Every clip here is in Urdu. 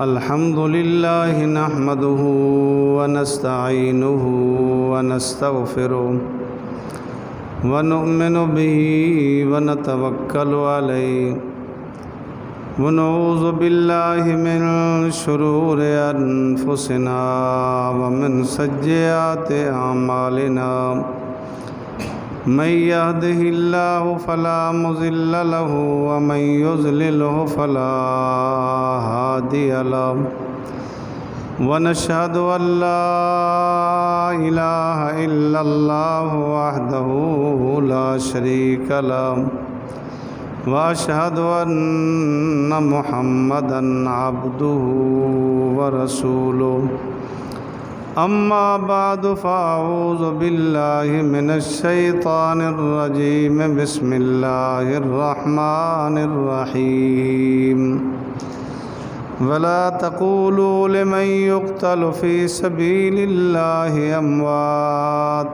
الحمد لله نحمده ونستعينه ونستغفره ونؤمن به ونتوكل عليه ونعوذ بالله من شرور أنفسنا ومن سيئات أعمالنا من يهده الله فلا مضل له ومن يضلله فلا هادي له ونشهد أن لا إله إلا الله وحده لا شريك له وأشهد أن محمدًا عبده ورسوله أما بعد فأعوذ بالله من الشيطان الرجيم بسم الله الرحمن الرحيم ولا تقولوا لمن يقتل في سبيل الله أموات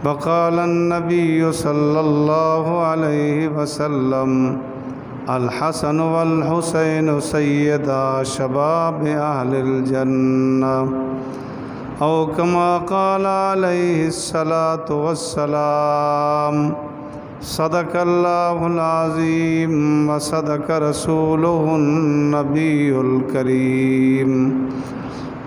وقال النبي صلى الله عليه وسلم الحسن والحسين سيدا شباب أهل الجنة أو كما قال عليه الصلاة والسلام صدق الله العظيم وصدق رسوله النبي الكريم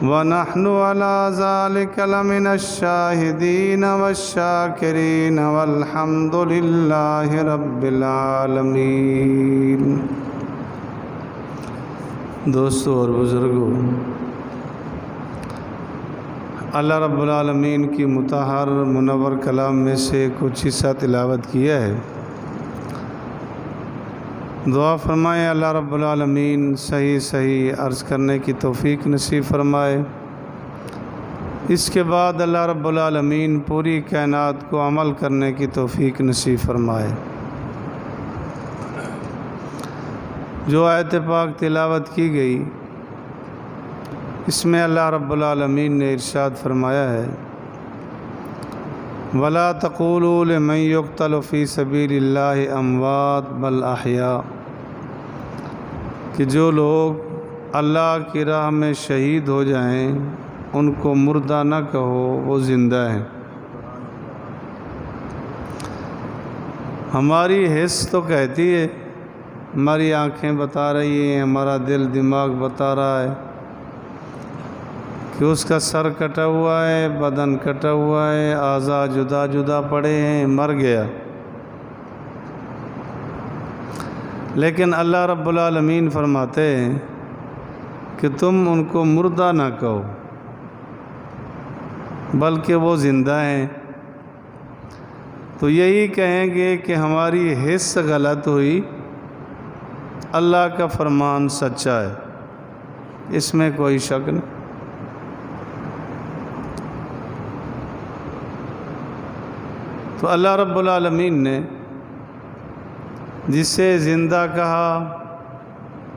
ونحن على ذلك لمن الشاهدين والشاكرين والحمد لله رب العالمين۔ دوستو اور بزرگوں، اللہ رب العالمین کی مطہر منور کلام میں سے کچھ حصہ تلاوت کیا ہے۔ دعا فرمائیں اللہ رب العالمین صحیح عرض کرنے کی توفیق نصیب فرمائے۔ اس کے بعد اللہ رب العالمین پوری کائنات کو عمل کرنے کی توفیق نصیب فرمائے۔ جو آیت پاک تلاوت کی گئی، اس میں اللہ رب العالمین نے ارشاد فرمایا ہے وَلَا تَقُولُوا لِمَن يُقْتَلُ فِي سَبِيلِ اللَّهِ أَمْوَاتٌ بَلْ أَحْيَاءٌ، کہ جو لوگ اللہ کی راہ میں شہید ہو جائیں ان کو مردہ نہ کہو، وہ زندہ ہیں۔ ہماری حس تو کہتی ہے، ہماری آنکھیں بتا رہی ہیں، ہمارا دل دماغ بتا رہا ہے کہ اس کا سر کٹا ہوا ہے، بدن کٹا ہوا ہے، اعضاء جدا جدا پڑے ہیں، مر گیا۔ لیکن اللہ رب العالمین فرماتے ہیں کہ تم ان کو مردہ نہ کہو بلکہ وہ زندہ ہیں۔ تو یہی کہیں گے کہ ہماری حس غلط ہوئی، اللہ کا فرمان سچا ہے، اس میں کوئی شک نہیں۔ تو اللہ رب العالمین نے جسے زندہ کہا،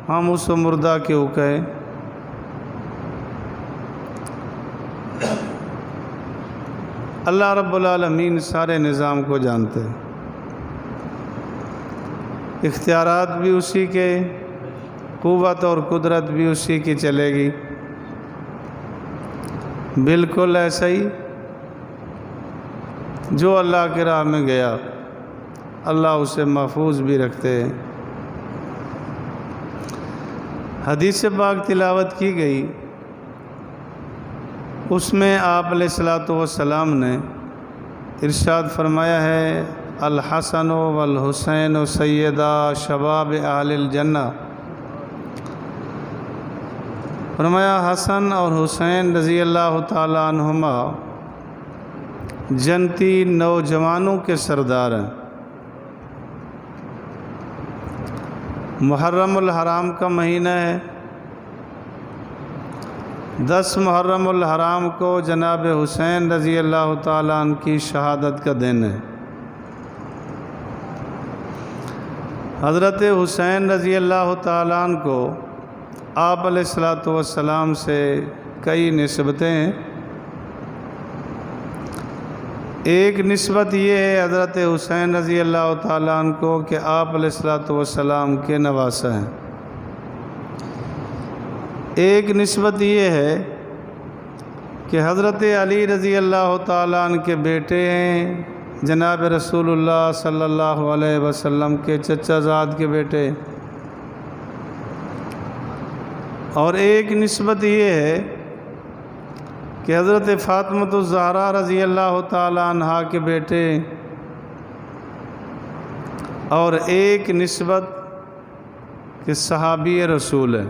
ہم اس کو مردہ کیوں کہیں؟ اللہ رب العالمین سارے نظام کو جانتے ہیں، اختیارات بھی اسی کے، قوت اور قدرت بھی اسی کی چلے گی۔ بالکل ایسا ہی جو اللہ کی راہ میں گیا، اللہ اسے محفوظ بھی رکھتے ہیں۔ حدیث پاک تلاوت کی گئی، اس میں آپ علیہ الصلوۃ والسلام نے ارشاد فرمایا ہے الحسن والحسین سیدا شباب اہل الجنہ، فرمایا حسن اور حسین رضی اللہ تعالیٰ عنہما جنتی نوجوانوں کے سردار ہیں۔ محرم الحرام کا مہینہ ہے، 10 محرم الحرام کو جناب حسین رضی اللہ تعالیٰ عنہ کی شہادت کا دن ہے۔ حضرت حسین رضی اللہ تعالیٰ عنہ کو آپ علیہ الصلوۃ والسلام سے کئی نسبتیں ہیں۔ ایک نسبت یہ ہے حضرت حسین رضی اللہ تعالیٰ عنہ کو کہ آپ علیہ الصلوۃ والسلام کے نواسہ ہیں۔ ایک نسبت یہ ہے کہ حضرت علی رضی اللہ تعالیٰ عنہ کے بیٹے ہیں، جناب رسول اللہ صلی اللہ علیہ وسلم کے چچا زاد کے بیٹے۔ اور ایک نسبت یہ ہے کہ حضرت فاطمۃ الزہرا رضی اللہ تعالیٰ عنہا کے بیٹے، اور ایک نسبت کہ صحابی رسول ہے۔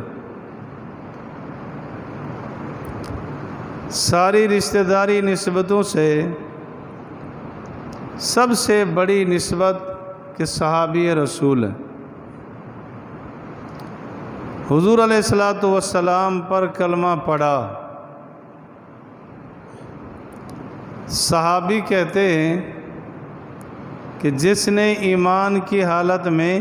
ساری رشتہ داری نسبتوں سے سب سے بڑی نسبت کہ صحابی رسول ہے۔ حضور علیہ الصلوۃ والسلام پر کلمہ پڑھا۔ صحابی کہتے ہیں کہ جس نے ایمان کی حالت میں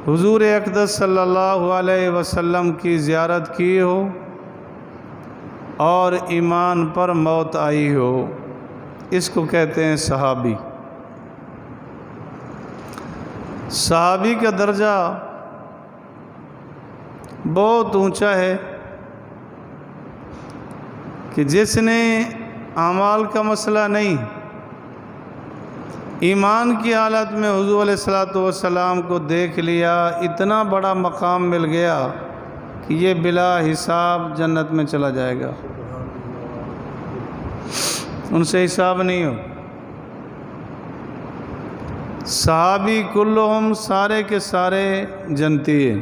حضور اقدس صلی اللہ علیہ وسلم کی زیارت کی ہو اور ایمان پر موت آئی ہو، اس کو کہتے ہیں صحابی۔ صحابی کا درجہ بہت اونچا ہے کہ جس نے اعمال کا مسئلہ نہیں، ایمان کی حالت میں حضور علیہ الصلوۃ والسلام کو دیکھ لیا، اتنا بڑا مقام مل گیا کہ یہ بلا حساب جنت میں چلا جائے گا، ان سے حساب نہیں ہو۔ صحابی کلہم، سارے کے سارے جنتی ہیں۔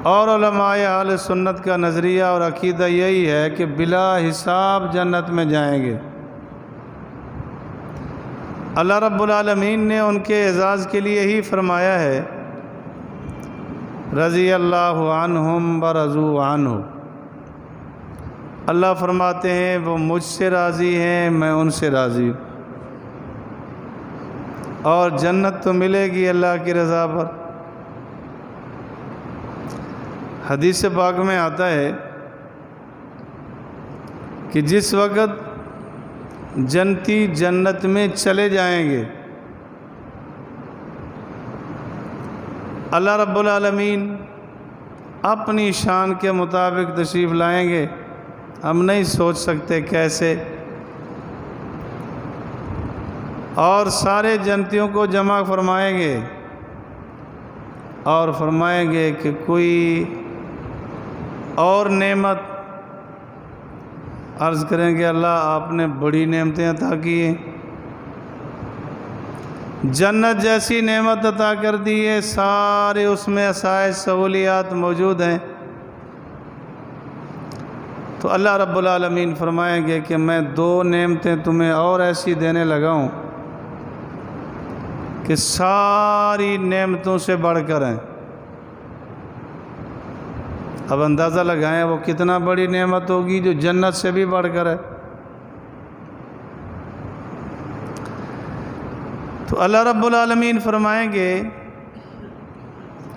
اور علماء اہل سنت کا نظریہ اور عقیدہ یہی ہے کہ بلا حساب جنت میں جائیں گے۔ اللہ رب العالمین نے ان کے اعزاز کے لیے ہی فرمایا ہے، رضی اللہ عنہم ورضوا عنہ۔ اللہ فرماتے ہیں وہ مجھ سے راضی ہیں، میں ان سے راضی ہوں، اور جنت تو ملے گی اللہ کی رضا پر۔ حدیث پاک میں آتا ہے کہ جس وقت جنتی جنت میں چلے جائیں گے، اللہ رب العالمین اپنی شان کے مطابق تشریف لائیں گے، ہم نہیں سوچ سکتے کیسے، اور سارے جنتیوں کو جمع فرمائیں گے اور فرمائیں گے کہ کوئی اور نعمت عرض کریں گے، اللہ آپ نے بڑی نعمتیں عطا کی ہیں، جنت جیسی نعمت عطا کر دی ہے، سارے اس میں آسائش سہولیات موجود ہیں۔ تو اللہ رب العالمین فرمائیں گے کہ میں دو نعمتیں تمہیں اور ایسی دینے لگا ہوں کہ ساری نعمتوں سے بڑھ کر ہیں۔ اب اندازہ لگائیں وہ کتنا بڑی نعمت ہوگی جو جنت سے بھی بڑھ کر ہے۔ تو اللہ رب العالمین فرمائیں گے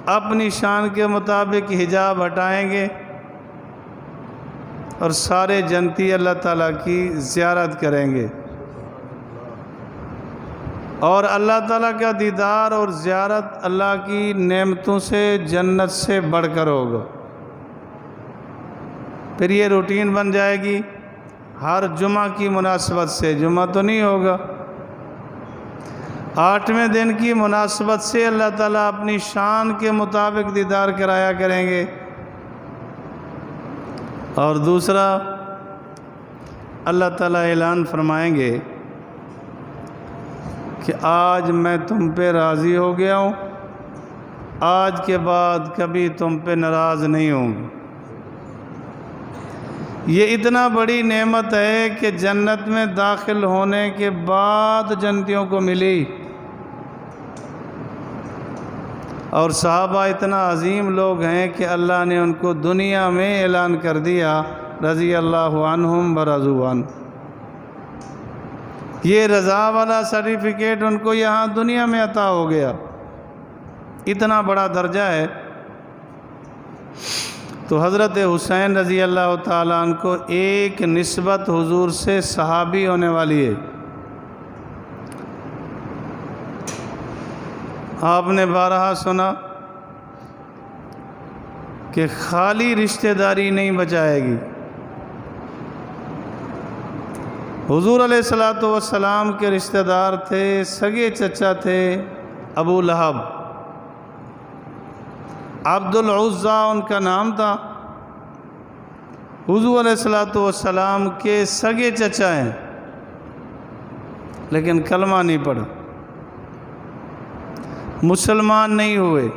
اپنی شان کے مطابق حجاب ہٹائیں گے اور سارے جنتی اللہ تعالیٰ کی زیارت کریں گے، اور اللہ تعالیٰ کا دیدار اور زیارت اللہ کی نعمتوں سے جنت سے بڑھ کر ہوگا۔ پھر یہ روٹین بن جائے گی، ہر جمعہ کی مناسبت سے، جمعہ تو نہیں ہوگا، 8ویں دن کی مناسبت سے اللہ تعالیٰ اپنی شان کے مطابق دیدار کرایا کریں گے۔ اور دوسرا، اللہ تعالیٰ اعلان فرمائیں گے کہ آج میں تم پہ راضی ہو گیا ہوں، آج کے بعد کبھی تم پہ ناراض نہیں ہوں گا۔ یہ اتنا بڑی نعمت ہے کہ جنت میں داخل ہونے کے بعد جنتیوں کو ملی، اور صحابہ اتنا عظیم لوگ ہیں کہ اللہ نے ان کو دنیا میں اعلان کر دیا، رضی اللہ عنہم ورضوا عنہ۔ یہ رضا والا سرٹیفکیٹ ان کو یہاں دنیا میں عطا ہو گیا، اتنا بڑا درجہ ہے۔ تو حضرت حسین رضی اللہ تعالیٰ عنہ کو ایک نسبت حضور سے صحابی ہونے والی ہے۔ آپ نے بارہا سنا کہ خالی رشتہ داری نہیں بچائے گی۔ حضور علیہ الصلوۃ والسلام کے رشتہ دار تھے، سگے چچا تھے ابو لہب، عبد العزیٰ ان کا نام تھا۔ حضور علیہ الصلوۃ والسلام کے سگے چچا ہیں، لیکن کلمہ نہیں پڑھا، مسلمان نہیں ہوئے،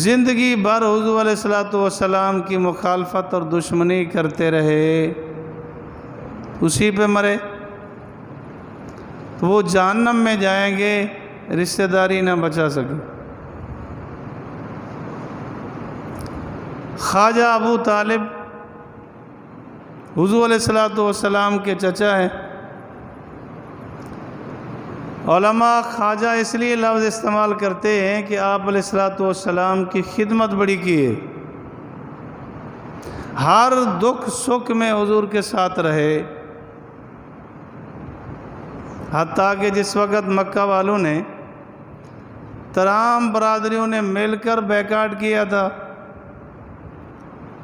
زندگی بھر حضور علیہ الصلوۃ والسلام کی مخالفت اور دشمنی کرتے رہے، اسی پہ مرے۔ تو وہ جہنم میں جائیں گے، رشتہ داری نہ بچا سکے۔ خواجہ ابو طالب حضور علیہ الصلوۃ والسلام کے چچا ہیں۔ علماء خواجہ اس لیے لفظ استعمال کرتے ہیں کہ آپ علیہ الصلوۃ والسلام کی خدمت بڑی کی ہے، ہر دکھ سکھ میں حضور کے ساتھ رہے، حتیٰ کہ جس وقت مکہ والوں نے تمام برادریوں نے مل کر بیکاٹ کیا تھا،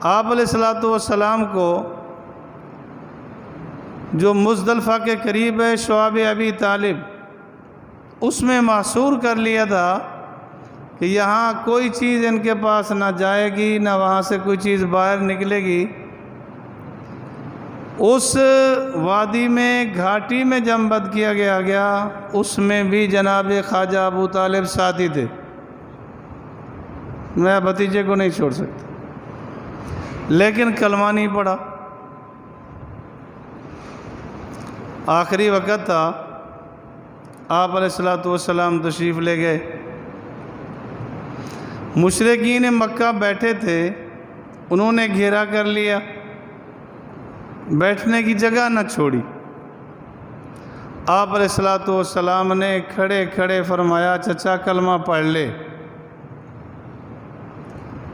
آپ علیہ الصلوۃ والسلام کو جو مزدلفہ کے قریب ہے شعاب ابی طالب، اس میں محصور کر لیا تھا کہ یہاں کوئی چیز ان کے پاس نہ جائے گی، نہ وہاں سے کوئی چیز باہر نکلے گی۔ اس وادی میں گھاٹی میں جب بند کیا گیا اس میں بھی جناب خواجہ ابو طالب ساتھی تھے، میں بھتیجے کو نہیں چھوڑ سکتا، لیکن کلمہ نہیں پڑھا۔ آخری وقت تھا، آپ علیہ الصلوۃ والسلام تشریف لے گئے، مشرکین مکہ بیٹھے تھے، انہوں نے گھیرا کر لیا، بیٹھنے کی جگہ نہ چھوڑی۔ آپ علیہ الصلوۃ والسلام نے کھڑے کھڑے فرمایا، چچا کلمہ پڑھ لے۔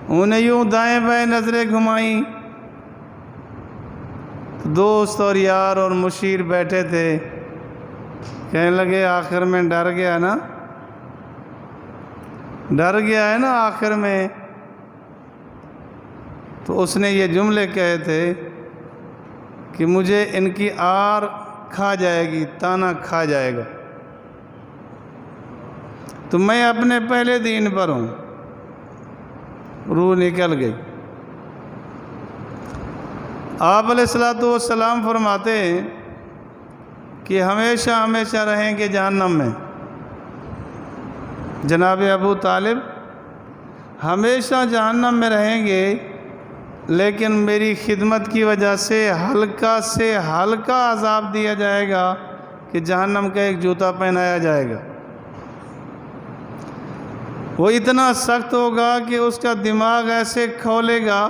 انہیں یوں دائیں بائیں نظریں گھمائیں، دوست اور یار اور مشیر بیٹھے تھے، کہنے لگے آخر میں ڈر گیا نا، ڈر گیا ہے نا آخر میں۔ تو اس نے یہ جملے کہے تھے کہ مجھے ان کی آر کھا جائے گی، تانا کھا جائے گا، تو میں اپنے پہلے دین پر ہوں۔ روح نکل گئی۔ آپ علیہ الصلوۃ والسلام فرماتے ہیں کہ ہمیشہ ہمیشہ رہیں گے جہنم میں۔ جناب ابو طالب ہمیشہ جہنم میں رہیں گے، لیکن میری خدمت کی وجہ سے ہلکا سے ہلکا عذاب دیا جائے گا کہ جہنم کا ایک جوتا پہنایا جائے گا۔ وہ اتنا سخت ہوگا کہ اس کا دماغ ایسے کھولے گا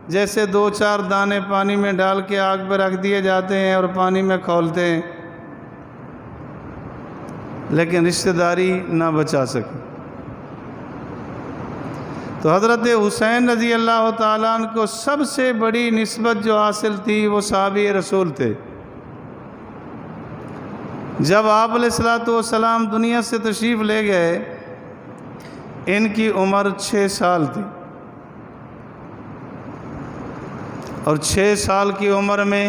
جیسے 2-4 دانے پانی میں ڈال کے آگ پہ رکھ دیے جاتے ہیں اور پانی میں کھولتے ہیں، لیکن رشتہ داری نہ بچا سکے۔ تو حضرت حسین رضی اللہ تعالیٰ عنہ کو سب سے بڑی نسبت جو حاصل تھی وہ صحابی رسول تھے۔ جب آپ علیہ الصلوۃ والسلام دنیا سے تشریف لے گئے، ان کی عمر 6 سال تھی، اور 6 سال کی عمر میں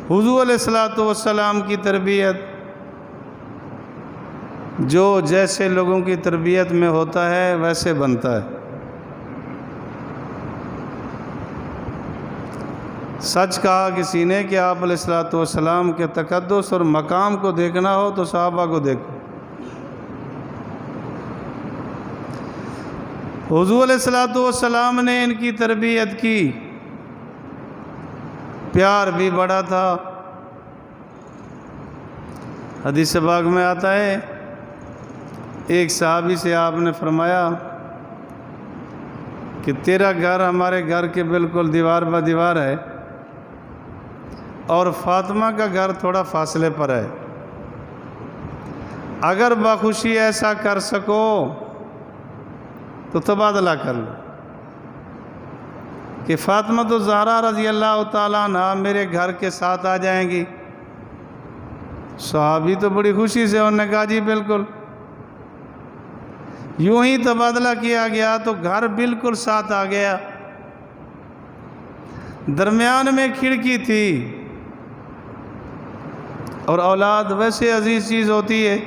حضور علیہ الصلوۃ والسلام کی تربیت جو جیسے لوگوں کی تربیت میں ہوتا ہے ویسے بنتا ہے۔ سچ کہا کسی نے کہ آپ علیہ الصلوۃ والسلام کے تقدس اور مقام کو دیکھنا ہو تو صحابہ کو دیکھو۔ حضور علیہ الصلوۃ والسلام نے ان کی تربیت کی، پیار بھی بڑا تھا۔ حدیث پاک میں آتا ہے، ایک صحابی سے آپ نے فرمایا کہ تیرا گھر ہمارے گھر کے بالکل دیوار بہ دیوار ہے، اور فاطمہ کا گھر تھوڑا فاصلے پر ہے، اگر بخوشی ایسا کر سکو تو تبادلہ کر لو کہ فاطمہ تو زہرا رضی اللہ تعالیٰ عنہ میرے گھر کے ساتھ آ جائیں گی۔ صحابی تو بڑی خوشی سے انہوں نے کہا جی بالکل۔ یوں ہی تبادلہ کیا گیا تو گھر بالکل ساتھ آ گیا، درمیان میں کھڑکی تھی، اور اولاد ویسے عزیز چیز ہوتی ہے۔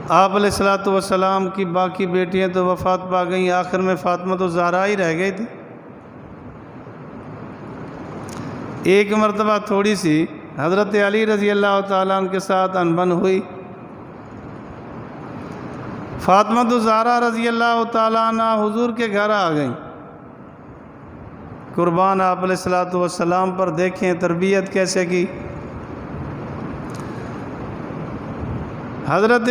آپ علیہ الصلوۃ والسلام کی باقی بیٹیاں تو وفات پا گئیں، آخر میں فاطمہ تو زہرا ہی رہ گئی تھی۔ ایک مرتبہ تھوڑی سی حضرت علی رضی اللہ تعالیٰ عنہ کے ساتھ انبن ہوئی۔ فاطمہ تو زہرا رضی اللہ تعالیٰ عنہ حضور کے گھر آ گئیں۔ قربان آپ علیہ الصلوۃ والسلام پر دیکھیں تربیت کیسے کی۔ حضرت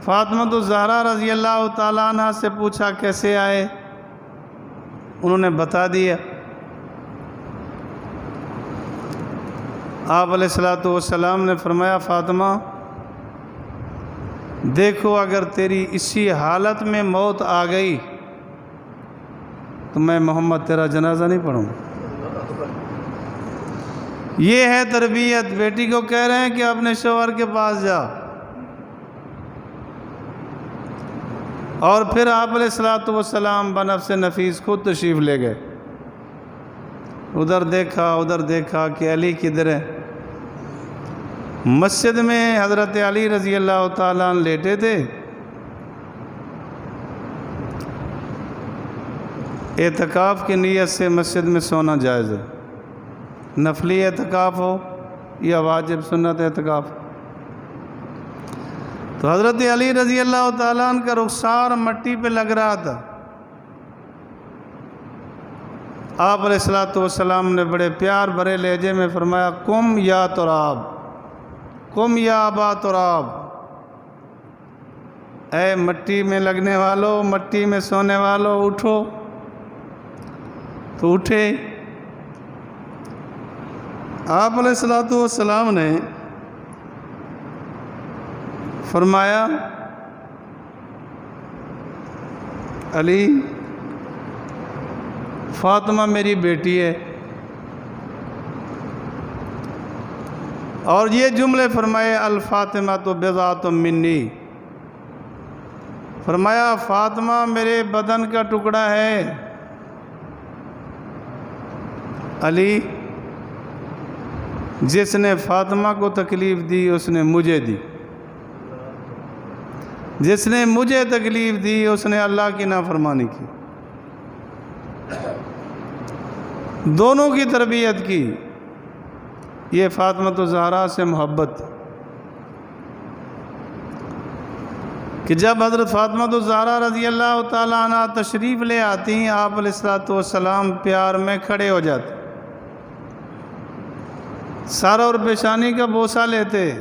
فاطمہ تو زہرا رضی اللہ تعالیٰ عنہ سے پوچھا کیسے آئے، انہوں نے بتا دیا۔ آپ علیہ الصلوۃ والسلام نے فرمایا فاطمہ دیکھو اگر تیری اسی حالت میں موت آ گئی تو میں محمد تیرا جنازہ نہیں پڑھوں گا۔ یہ ہے تربیت۔ بیٹی کو کہہ رہے ہیں کہ اپنے شوہر کے پاس جا، اور پھر آپ علیہ الصلوۃ والسلام بنفس نفیس خود تشریف لے گئے۔ ادھر دیکھا کہ علی کدھر ہے۔ مسجد میں حضرت علی رضی اللہ تعالیٰ عنہ لیٹے تھے۔ اعتکاف کی نیت سے مسجد میں سونا جائز ہے، نفلی اعتکاف ہو یا واجب سنت اعتکاف۔ تو حضرت علی رضی اللہ تعالیٰ عنہ کا رخسار مٹی پہ لگ رہا تھا۔ آپ علیہ الصلوۃ والسلام نے بڑے پیار بھرے لہجے میں فرمایا قم یا تراب، قم یا ابا تراب، اے مٹی میں لگنے والو، مٹی میں سونے والو، اٹھو۔ تو اٹھے۔ آپ علیہ الصلوۃ والسلام نے فرمایا علی فاطمہ میری بیٹی ہے، اور یہ جملے فرمائے الفاطمہ تو بضعۃ منی، فرمایا فاطمہ میرے بدن کا ٹکڑا ہے۔ علی جس نے فاطمہ کو تکلیف دی اس نے مجھے دی، جس نے مجھے تکلیف دی اس نے اللہ کی نافرمانی کی۔ دونوں کی تربیت کی۔ یہ فاطمہ الزہرا سے محبت کہ جب حضرت فاطمہ الزہرا رضی اللہ تعالیٰ عنہ تشریف لے آتی ہیں، آپ علیہ الصلوۃ والسلام پیار میں کھڑے ہو جاتے، سر اور پیشانی کا بوسہ لیتے۔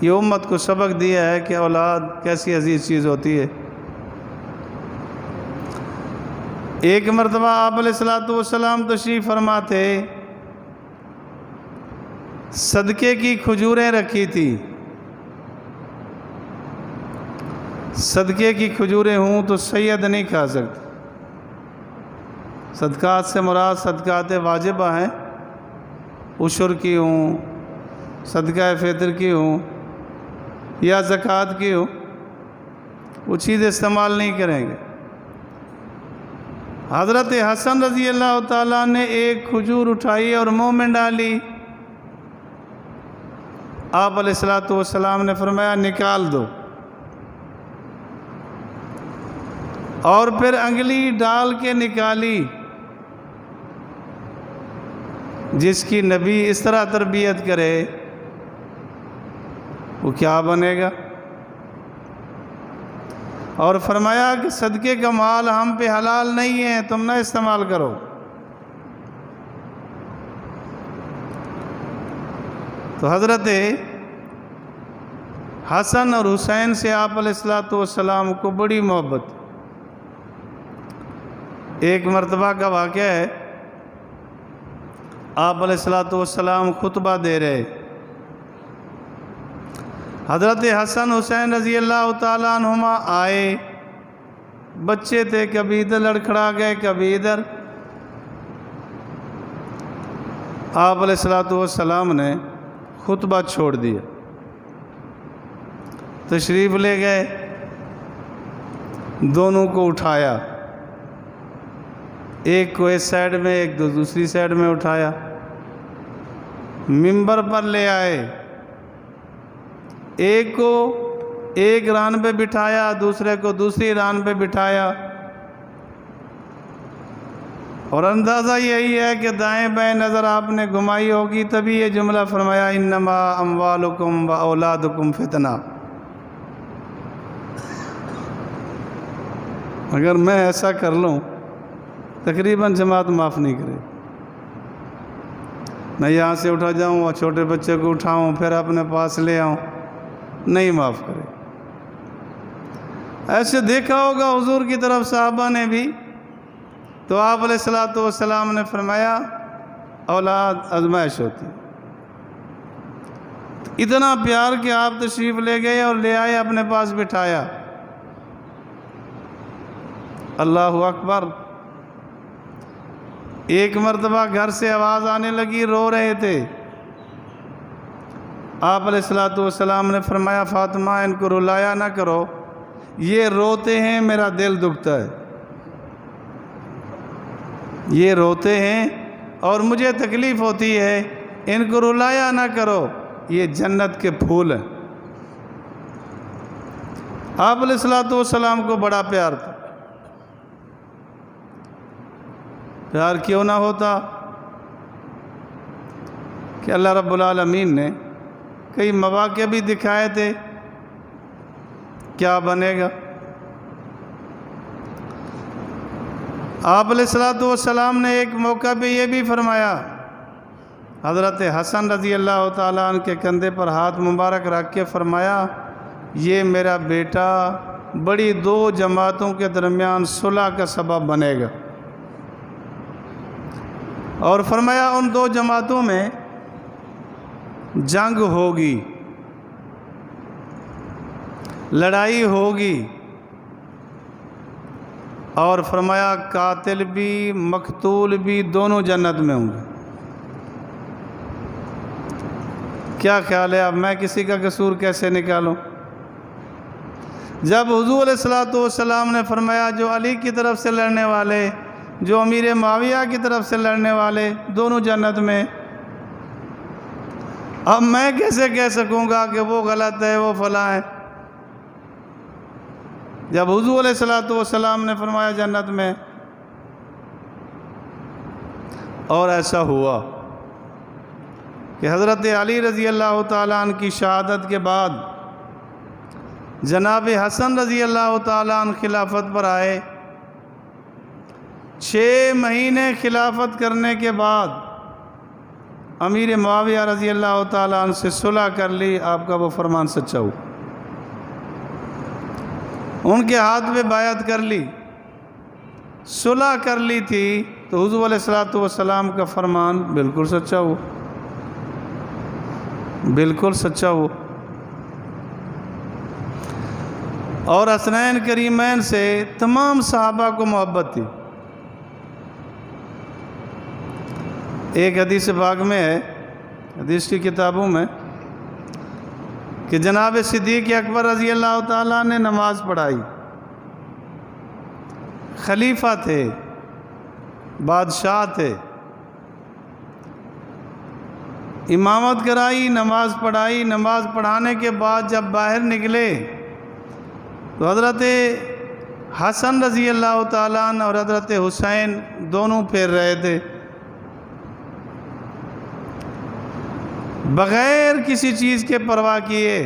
یہ امت کو سبق دیا ہے کہ اولاد کیسی عزیز چیز ہوتی ہے۔ ایک مرتبہ آپ علیہ الصلوۃ والسلام تشریف فرما تھے، صدقے کی کھجوریں رکھی تھی۔ صدقے کی کھجوریں ہوں تو سید نہیں کھا سکتے۔ صدقات سے مراد صدقات واجبہ ہیں، عشر کی ہوں، صدقہ فطر کی ہوں یا زکوٰۃ کی ہوں، وہ چیز استعمال نہیں کریں گے۔ حضرت حسن رضی اللہ تعالیٰ نے ایک کھجور اٹھائی اور منہ میں ڈالی۔ آپ علیہ الصلوۃ والسلام نے فرمایا نکال دو، اور پھر انگلی ڈال کے نکالی۔ جس کی نبی اس طرح تربیت کرے وہ کیا بنے گا؟ اور فرمایا کہ صدقے کا مال ہم پہ حلال نہیں ہے، تم نہ استعمال کرو۔ تو حضرت حسن اور حسین سے آپ علیہ الصلوۃ والسلام کو بڑی محبت۔ ایک مرتبہ کا واقعہ ہے، آپ علیہ الصلوۃ والسلام خطبہ دے رہے، حضرت حسن حسین رضی اللہ تعالیٰ عنہما آئے، بچے تھے، کبھی ادھر لڑکھڑا گئے کبھی ادھر۔ آپ علیہ الصلوۃ والسلام نے خطبہ چھوڑ دیا، تشریف لے گئے، دونوں کو اٹھایا، ایک کو اس سائڈ میں ایک دوسری سائڈ میں اٹھایا، منبر پر لے آئے، ایک کو ایک ران پہ بٹھایا، دوسرے کو دوسری ران پہ بٹھایا، اور اندازہ یہی ہے کہ دائیں بائیں نظر آپ نے گھمائی ہوگی، تبھی یہ جملہ فرمایا انما اموالکم و اولادکم فتنہ۔ اگر میں ایسا کر لوں تقریباً جماعت معاف نہیں کرے، میں یہاں سے اٹھا جاؤں اور چھوٹے بچے کو اٹھاؤں پھر اپنے پاس لے آؤں، نہیں معاف کرے۔ ایسے دیکھا ہوگا حضور کی طرف صحابہ نے بھی، تو آپ علیہ الصلوۃ والسلام نے فرمایا اولاد آزمائش ہوتی، اتنا پیار کہ آپ تشریف لے گئے اور لے آئے، اپنے پاس بٹھایا۔ اللہ اکبر۔ ایک مرتبہ گھر سے آواز آنے لگی، رو رہے تھے، آپ علیہ الصلوۃ والسلام نے فرمایا فاطمہ ان کو رلایا نہ کرو، یہ روتے ہیں میرا دل دکھتا ہے، یہ روتے ہیں اور مجھے تکلیف ہوتی ہے، ان کو رلایا نہ کرو، یہ جنت کے پھول ہیں۔ آپ علیہ الصلوۃ والسلام کو بڑا پیار تھا۔ پیار کیوں نہ ہوتا کہ اللہ رب العالمین نے کئی مواقع بھی دکھائے تھے کیا بنے گا۔ آپ علیہ الصلوۃ والسلام نے ایک موقع پہ یہ بھی فرمایا، حضرت حسن رضی اللہ تعالیٰ عنہ کے کندھے پر ہاتھ مبارک رکھ کے فرمایا یہ میرا بیٹا بڑی دو جماعتوں کے درمیان صلح کا سبب بنے گا، اور فرمایا ان دو جماعتوں میں جنگ ہوگی، لڑائی ہوگی، اور فرمایا قاتل بھی مقتول بھی دونوں جنت میں ہوں گے۔ کیا خیال ہے اب میں کسی کا قصور کیسے نکالوں؟ جب حضور علیہ الصلوۃ والسلام نے فرمایا جو علی کی طرف سے لڑنے والے، جو امیر معاویہ کی طرف سے لڑنے والے دونوں جنت میں، اب میں کیسے کہہ سکوں گا کہ وہ غلط ہے وہ فلاں ہے؟ جب حضور علیہ الصلوۃ والسلام نے فرمایا جنت میں، اور ایسا ہوا کہ حضرت علی رضی اللہ تعالیٰ عنہ کی شہادت کے بعد جناب حسن رضی اللہ تعالیٰ عنہ خلافت پر آئے۔ 6 مہینے خلافت کرنے کے بعد امیر معاویہ رضی اللہ تعالیٰ عنہ سے صلح کر لی، آپ کا وہ فرمان سچا ہو، ان کے ہاتھ میں بیعت کر لی، صلح کر لی تھی، تو حضور علیہ الصلوۃ والسلام کا فرمان بالکل سچا ہو، بالکل سچا ہو۔ اور حسنین کریمین سے تمام صحابہ کو محبت تھی۔ ایک حدیث پاک میں ہے، حدیث کی کتابوں میں، کہ جناب صدیق اکبر رضی اللہ تعالیٰ نے نماز پڑھائی، خلیفہ تھے، بادشاہ تھے، امامت کرائی، نماز پڑھائی، نماز پڑھانے کے بعد جب باہر نکلے تو حضرت حسن رضی اللہ تعالیٰ عنہ اور حضرت حسین دونوں پھیر رہے تھے، بغیر کسی چیز کے پرواہ کیے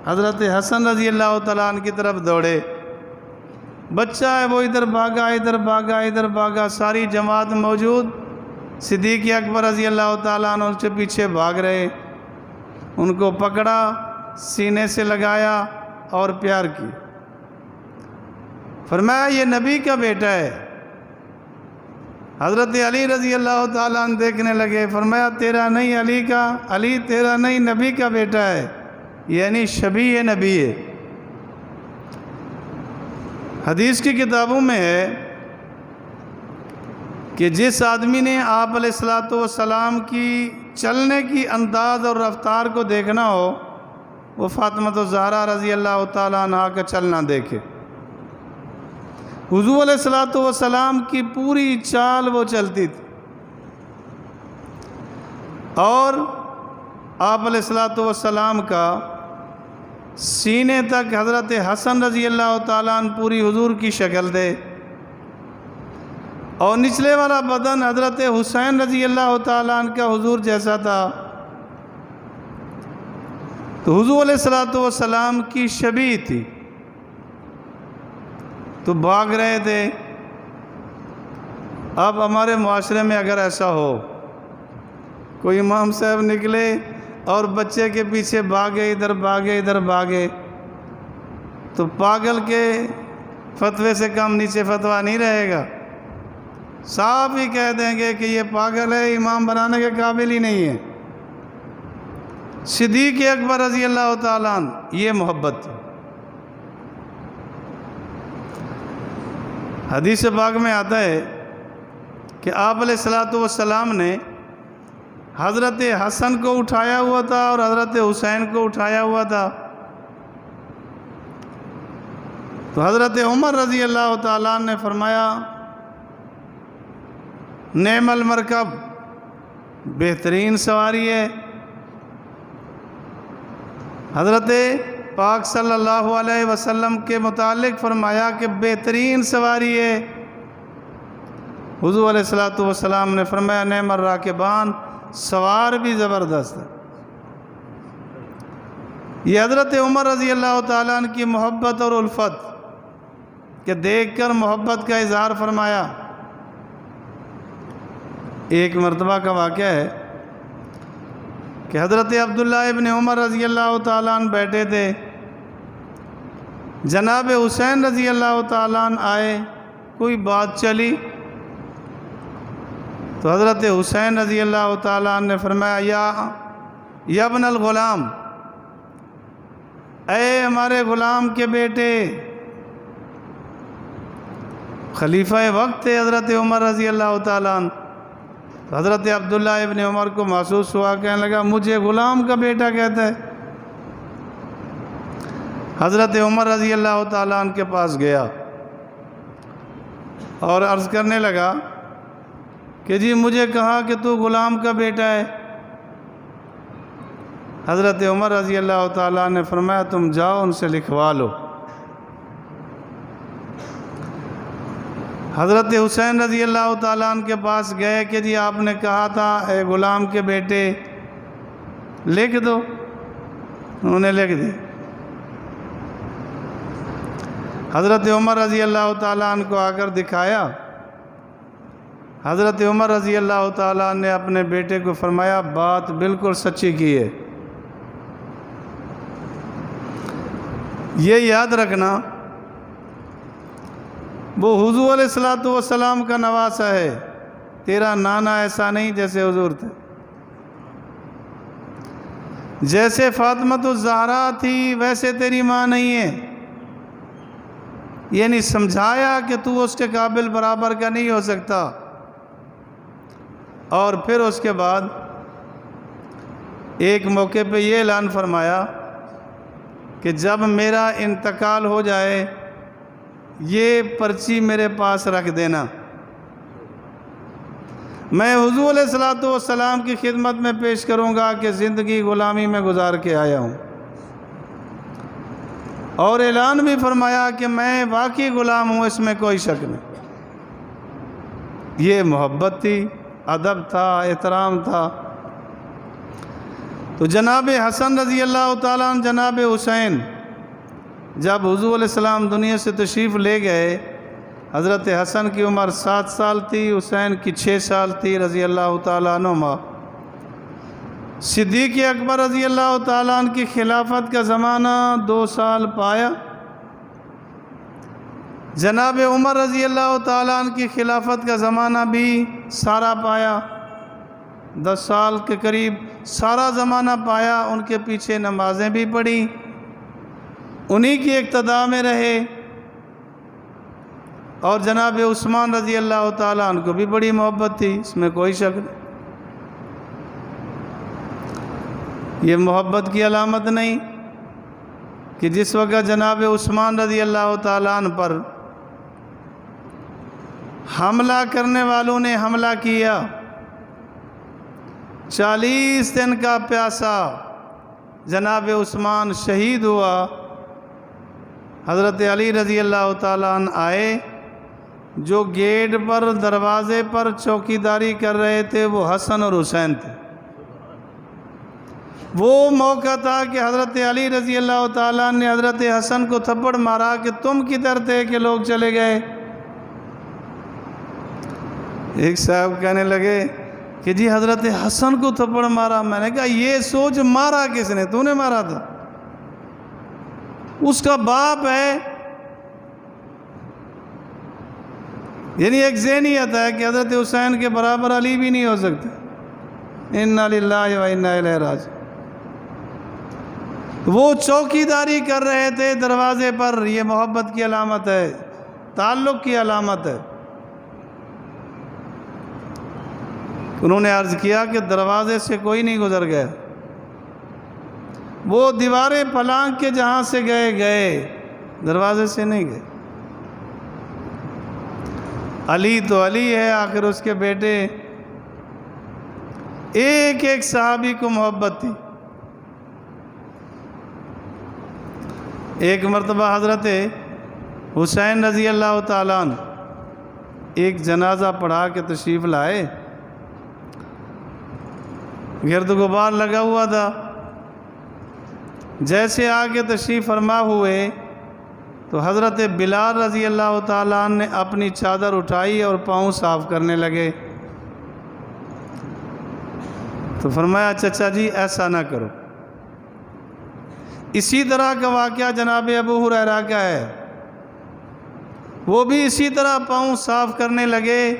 حضرت حسن رضی اللہ تعالیٰ عنہ کی طرف دوڑے، بچہ ہے وہ ادھر بھاگا ادھر بھاگا ادھر بھاگا، ساری جماعت موجود، صدیق اکبر رضی اللہ تعالیٰ عنہ اس کے پیچھے بھاگ رہے، ان کو پکڑا، سینے سے لگایا اور پیار کی، فرمایا یہ نبی کا بیٹا ہے۔ حضرت علی رضی اللہ تعالیٰ عنہ دیکھنے لگے، فرمایا تیرا نہیں علی کا، علی تیرا نہیں نبی کا بیٹا ہے۔ یعنی شبیہ نبی ہے۔ حدیث کی کتابوں میں ہے کہ جس آدمی نے آپ علیہ الصلوۃ والسلام کی چلنے کی انداز اور رفتار کو دیکھنا ہو وہ فاطمہ الزہرا رضی اللہ تعالیٰ عنہ کا چلنا دیکھے۔ حضور علیہ الصلوۃ والسلام کی پوری چال وہ چلتی تھی، اور آپ علیہ الصلوۃ والسلام کا سینے تک حضرت حسن رضی اللہ تعالیٰ عنہ پوری حضور کی شکل تھے، اور نچلے والا بدن حضرت حسین رضی اللہ تعالیٰ عنہ کا حضور جیسا تھا۔ تو حضور علیہ الصلوۃ والسلام کی شبیہ تھی، تو بھاگ رہے تھے۔ اب ہمارے معاشرے میں اگر ایسا ہو، کوئی امام صاحب نکلے اور بچے کے پیچھے بھاگے، ادھر بھاگے ادھر بھاگے، تو پاگل کے فتوے سے کم نیچے فتویٰ نہیں رہے گا، صاف ہی کہہ دیں گے کہ یہ پاگل ہے، امام بنانے کے قابل ہی نہیں ہے۔ صدیق اکبر رضی اللہ تعالیٰ عنہ، یہ محبت تھی۔ حدیث پاک میں آتا ہے کہ آپ علیہ الصلوۃ والسلام نے حضرت حسن کو اٹھایا ہوا تھا اور حضرت حسین کو اٹھایا ہوا تھا۔ تو حضرت عمر رضی اللہ تعالیٰ نے فرمایا نعم المرکب، بہترین سواری ہے۔ حضرت پاک صلی اللہ علیہ وسلم کے متعلق فرمایا کہ بہترین سواری ہے۔ حضور علیہ الصلوۃ والسلام نے فرمایا نعم الراکبان، سوار بھی زبردست ہے۔ یہ حضرت عمر رضی اللہ تعالیٰ عنہ کی محبت اور الفت کہ دیکھ کر محبت کا اظہار فرمایا۔ ایک مرتبہ کا واقعہ ہے کہ حضرت عبداللہ ابن عمر رضی اللہ تعالیٰ عنہ بیٹھے تھے، جناب حسین رضی اللہ تعالیٰ عنہ آئے، کوئی بات چلی، تو حضرت حسین رضی اللہ تعالیٰ عنہ نے فرمایا یا ابن الغلام، اے ہمارے غلام کے بیٹے۔ خلیفہ وقت تھے حضرت عمر رضی اللہ تعالیٰ عنہ۔ حضرت عبداللہ ابن عمر کو محسوس ہوا، کہنے لگا مجھے غلام کا بیٹا کہتا ہے۔ حضرت عمر رضی اللہ تعالیٰ عنہ کے پاس گیا اور عرض کرنے لگا کہ جی مجھے کہا کہ تو غلام کا بیٹا ہے۔ حضرت عمر رضی اللہ تعالیٰ نے فرمایا تم جاؤ ان سے لکھوا لو۔ حضرت حسین رضی اللہ تعالیٰ عنہ کے پاس گئے کہ جی آپ نے کہا تھا اے غلام کے بیٹے لکھ دو، انہوں نے لکھ دی۔ حضرت عمر رضی اللہ تعالیٰ عنہ کو آ کر دکھایا۔ حضرت عمر رضی اللہ تعالیٰ عنہ نے اپنے بیٹے کو فرمایا بات بالکل سچی کی ہے۔ یہ یاد رکھنا وہ حضور علیہ الصلوۃ والسلام کا نواسا ہے، تیرا نانا ایسا نہیں جیسے حضور تھے۔ جیسے فاطمہ الزہرا تھی ویسے تیری ماں نہیں ہے، یعنی سمجھایا کہ تو اس کے قابل برابر کا نہیں ہو سکتا۔ اور پھر اس کے بعد ایک موقع پہ یہ اعلان فرمایا کہ جب میرا انتقال ہو جائے یہ پرچی میرے پاس رکھ دینا، میں حضور علیہ الصلوۃ والسلام کی خدمت میں پیش کروں گا کہ زندگی غلامی میں گزار کے آیا ہوں۔ اور اعلان بھی فرمایا کہ میں واقعی غلام ہوں، اس میں کوئی شک نہیں۔ یہ محبت تھی، ادب تھا، احترام تھا۔ تو جناب حسن رضی اللہ تعالیٰ عنہ، جناب حسین جب حضور علیہ السلام دنیا سے تشریف لے گئے، حضرت حسن کی عمر 7 سال تھی، حسین کی 6 سال تھی رضی اللہ تعالیٰ عنہما۔ صدیق اکبر رضی اللہ تعالیٰ عنہ کی خلافت کا زمانہ 2 سال پایا، جناب عمر رضی اللہ تعالیٰ عنہ کی خلافت کا زمانہ بھی سارا پایا۔ 10 سال کے قریب سارا زمانہ پایا، ان کے پیچھے نمازیں بھی پڑھی، انہی کی اقتداء میں رہے، اور جناب عثمان رضی اللہ تعالیٰ عنہ کو بھی بڑی محبت تھی، اس میں کوئی شک نہیں۔ یہ محبت کی علامت نہیں کہ جس وقت جناب عثمان رضی اللہ تعالیٰ عنہ پر حملہ کرنے والوں نے حملہ کیا، 40 دن کا پیاسا جناب عثمان شہید ہوا، حضرت علی رضی اللہ تعالیٰ عنہ آئے، جو گیٹ پر دروازے پر چوکیداری کر رہے تھے وہ حسن اور حسین تھے۔ وہ موقع تھا کہ حضرت علی رضی اللہ تعالیٰ نے حضرت حسن کو تھپڑ مارا کہ تم کدھر تھے کہ لوگ چلے گئے۔ ایک صاحب کہنے لگے کہ جی حضرت حسن کو تھپڑ مارا۔ میں نے کہا یہ سوچ مارا کس نے؟ تو نے مارا تھا، اس کا باپ ہے۔ یعنی ایک ذہنیت ہے کہ حضرت حسین کے برابر علی بھی نہیں ہو سکتے۔ انا للہ و انا الیہ راجعون۔ وہ چوکیداری کر رہے تھے دروازے پر، یہ محبت کی علامت ہے، تعلق کی علامت ہے۔ انہوں نے عرض کیا کہ دروازے سے کوئی نہیں گزر گیا، وہ دیواریں پھلانگ کے جہاں سے گئے دروازے سے نہیں گئے۔ علی تو علی ہے، آخر اس کے بیٹے۔ ایک ایک صحابی کو محبت تھی۔ ایک مرتبہ حضرت حسین رضی اللہ تعالیٰ عنہ ایک جنازہ پڑھا کے تشریف لائے، گرد غبار لگا ہوا تھا۔ جیسے آگے تشریف فرما ہوئے تو حضرت بلال رضی اللہ تعالیٰ عنہ نے اپنی چادر اٹھائی اور پاؤں صاف کرنے لگے۔ تو فرمایا چچا جی ایسا نہ کرو۔ اسی طرح کا واقعہ جناب ابو ہریرہ کا ہے، وہ بھی اسی طرح پاؤں صاف کرنے لگے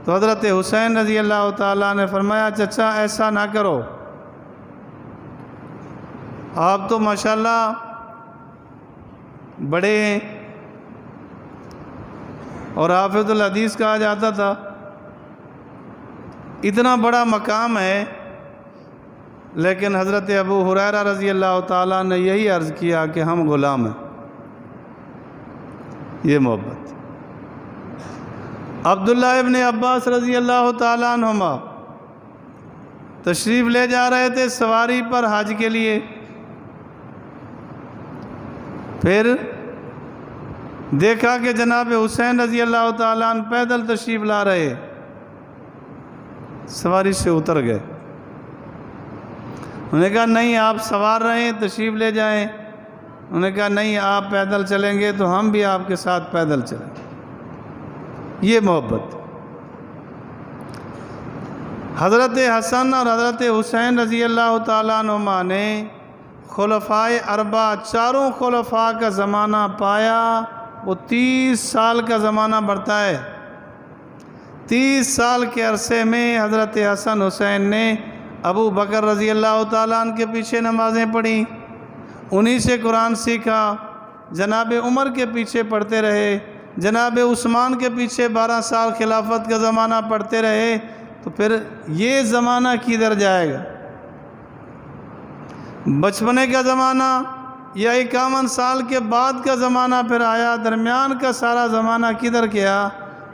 تو حضرت حسین رضی اللہ تعالیٰ نے فرمایا چچا ایسا نہ کرو، آپ تو ماشاءاللہ بڑے ہیں، اور حافظ الحدیث کہا جاتا تھا، اتنا بڑا مقام ہے، لیکن حضرت ابو ہریرہ رضی اللہ تعالیٰ نے یہی عرض کیا کہ ہم غلام ہیں۔ یہ محبت۔ عبداللہ ابن عباس رضی اللہ تعالیٰ عنہما تشریف لے جا رہے تھے سواری پر حج کے لیے، پھر دیکھا کہ جناب حسین رضی اللہ تعالیٰ عنہ پیدل تشریف لا رہے، سواری سے اتر گئے۔ انہوں نے کہا نہیں آپ سوار رہیں تشریف لے جائیں۔ انہوں نے کہا نہیں آپ پیدل چلیں گے تو ہم بھی آپ کے ساتھ پیدل چلیں۔ یہ محبت۔ حضرت حسن اور حضرت حسین رضی اللہ تعالیٰ عنہما نے خلفائے اربعہ چاروں خلفاء کا زمانہ پایا، وہ 30 سال کا زمانہ بڑھتا ہے۔ 30 سال کے عرصے میں حضرت حسن حسین نے ابو بکر رضی اللہ تعالیٰ عنہ کے پیچھے نمازیں پڑھیں، انہی سے قرآن سیکھا، جناب عمر کے پیچھے پڑھتے رہے، جناب عثمان کے پیچھے 12 سال خلافت کا زمانہ پڑھتے رہے، تو پھر یہ زمانہ کدھر جائے گا؟ بچپنے کا زمانہ یا 51 سال کے بعد کا زمانہ پھر آیا، درمیان کا سارا زمانہ کدھر گیا؟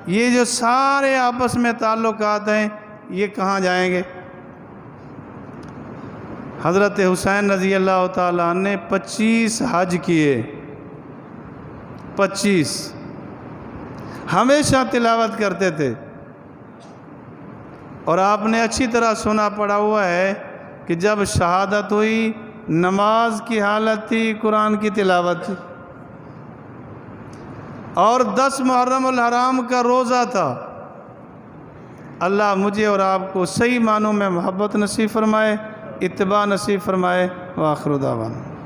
یہ جو سارے آپس میں تعلقات ہیں یہ کہاں جائیں گے؟ حضرت حسین رضی اللہ تعالیٰ عنہ نے 25 حج کیے، 25 ہمیشہ تلاوت کرتے تھے، اور آپ نے اچھی طرح سنا پڑا ہوا ہے کہ جب شہادت ہوئی نماز کی حالت تھی، قرآن کی تلاوت تھی، اور 10 محرم الحرام کا روزہ تھا۔ اللہ مجھے اور آپ کو صحیح معنوں میں محبت نصیب فرمائے، اتباع نصیب فرمائے۔ وآخر دعوانا